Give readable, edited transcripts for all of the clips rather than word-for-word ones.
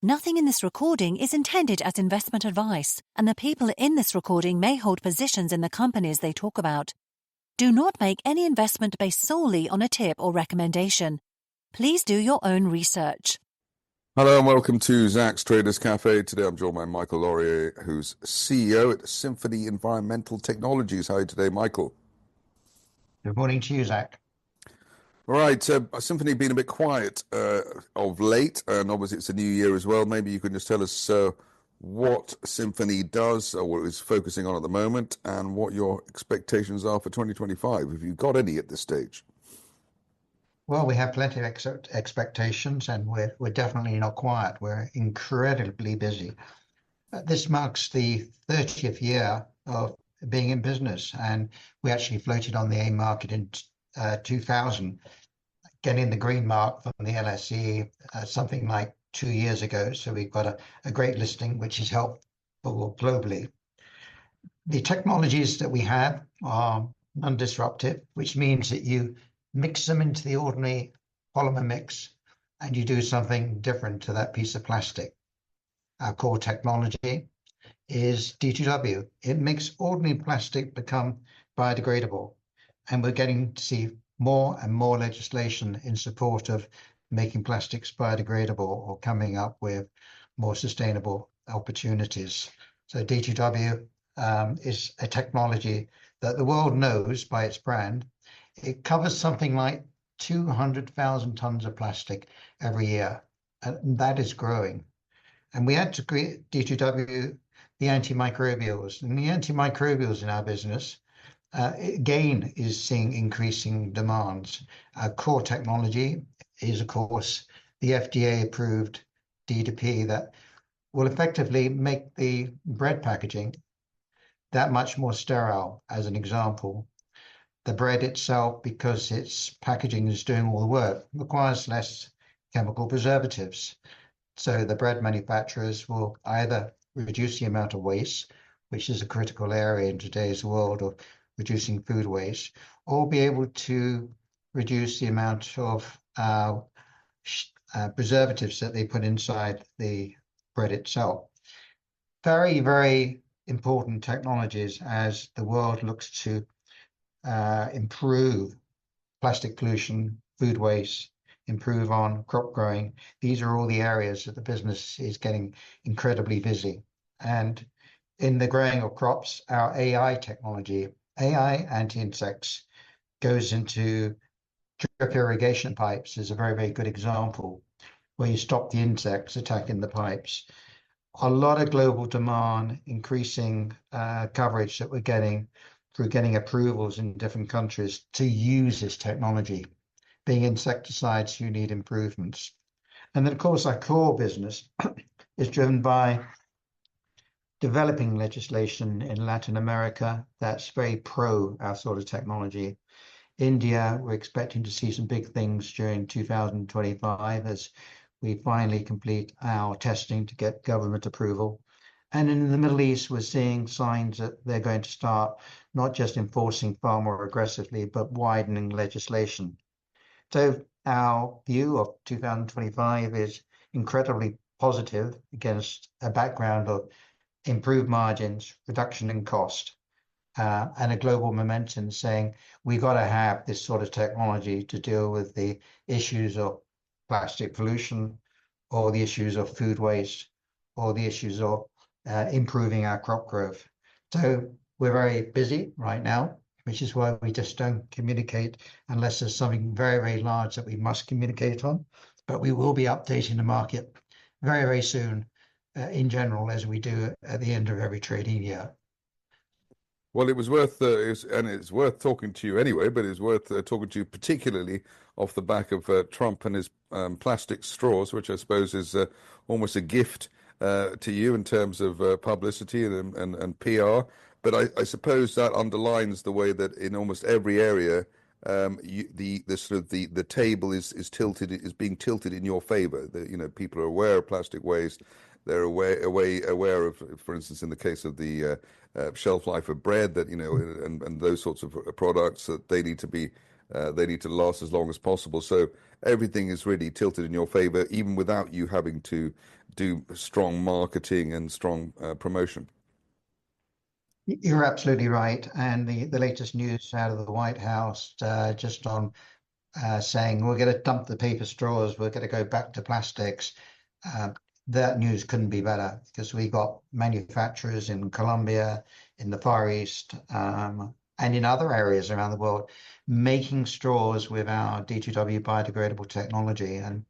Nothing in this recording is intended as investment advice, and the people in this recording may hold positions in the companies they talk about. Do not make any investment based solely on a tip or recommendation. Please do your own research. Hello and welcome to Zak's Traders Cafe. Today I'm joined by Michael Laurier, who's CEO at Symphony Environmental Technologies. How are you today, Michael? Good morning to you, Zak. All right, Symphony been a bit quiet of late, and obviously it's a new year as well. Maybe you can just tell us what Symphony does, or what it's focusing on at the moment, and what your expectations are for 2025, if you've got any at this stage. Well, we have plenty of expectations, and we're definitely not quiet. We're incredibly busy. This marks the 30th year of being in business, and we actually floated on the AIM market in 2000, getting the green mark from the LSE something like 2 years ago. So we've got a great listing, which is helpful globally. The technologies that we have are non-disruptive, which means that you mix them into the ordinary polymer mix and you do something different to that piece of plastic. Our core technology is D2W. It makes ordinary plastic become biodegradable, and we're getting to see more and more legislation in support of making plastics biodegradable or coming up with more sustainable opportunities. So D2W is a technology that the world knows by its brand. It covers something like 200,000 tons of plastic every year, and that is growing. And we had to create D2W, the antimicrobials. And the antimicrobials in our business, again, is seeing increasing demands. Our core technology is, of course, the FDA-approved D2P that will effectively make the bread packaging that much more sterile. As an example, the bread itself, because its packaging is doing all the work, requires less chemical preservatives. So the bread manufacturers will either reduce the amount of waste, which is a critical area in today's world of reducing food waste, or be able to reduce the amount of preservatives that they put inside the bread itself. Very, very important technologies as the world looks to improve plastic pollution, food waste, improve on crop growing. These are all the areas that the business is getting incredibly busy. And in the growing of crops, our AI technology, AI anti-insects, goes into drip irrigation pipes is a very, very good example where you stop the insects attacking the pipes. A lot of global demand, increasing coverage that we're getting through getting approvals in different countries to use this technology. Being insecticides, you need improvements. And then, of course, our core business is driven by developing legislation in Latin America that's very pro our sort of technology. India, we're expecting to see some big things during 2025 as we finally complete our testing to get government approval. And in the Middle East, we're seeing signs that they're going to start not just enforcing far more aggressively, but widening legislation. So our view of 2025 is incredibly positive against a background of improved margins, reduction in cost, and a global momentum saying we've got to have this sort of technology to deal with the issues of plastic pollution, or the issues of food waste, or the issues of improving our crop growth. So we're very busy right now, which is why we just don't communicate unless there's something very, very large that we must communicate on. But we will be updating the market very, very soon in general, as we do at the end of every trading year. Well, it was worth, and it's worth talking to you anyway, but it's worth talking to you particularly off the back of Trump and his plastic straws, which I suppose is almost a gift to you in terms of publicity and PR. But I suppose that underlines the way that in almost every area, the table is being tilted in your favor. People are aware of plastic waste. They're aware of, for instance, in the case of the shelf life of bread, that and those sorts of products, that they need to last as long as possible. So everything is really tilted in your favor, even without you having to do strong marketing and strong promotion. You're absolutely right. And the latest news out of the White House just on saying we're going to dump the paper straws, we're going to go back to plastics. Uh, that news couldn't be better because we got manufacturers in Colombia, in the Far East, and in other areas around the world making straws with our D2W biodegradable technology. And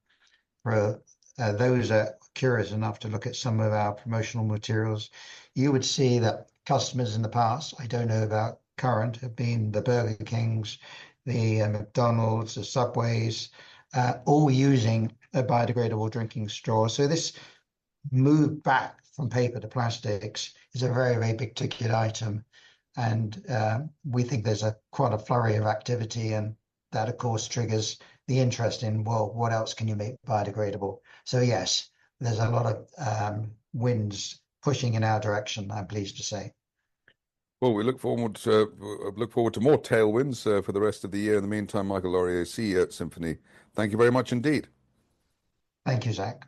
for those that are curious enough to look at some of our promotional materials, you would see that customers in the past, I don't know about current, have been the Burger Kings, the McDonald's, the Subways, all using a biodegradable drinking straw. So this move back from paper to plastics is a very, very big ticket item. And we think there's quite a flurry of activity, and that, of course, triggers the interest in, well, what else can you make biodegradable? So yes, there's a lot of winds pushing in our direction, I'm pleased to say. Well, we look forward to more tailwinds for the rest of the year. In the meantime, Michael Laurier, CEO at Symphony, thank you very much indeed. Thank you, Zach.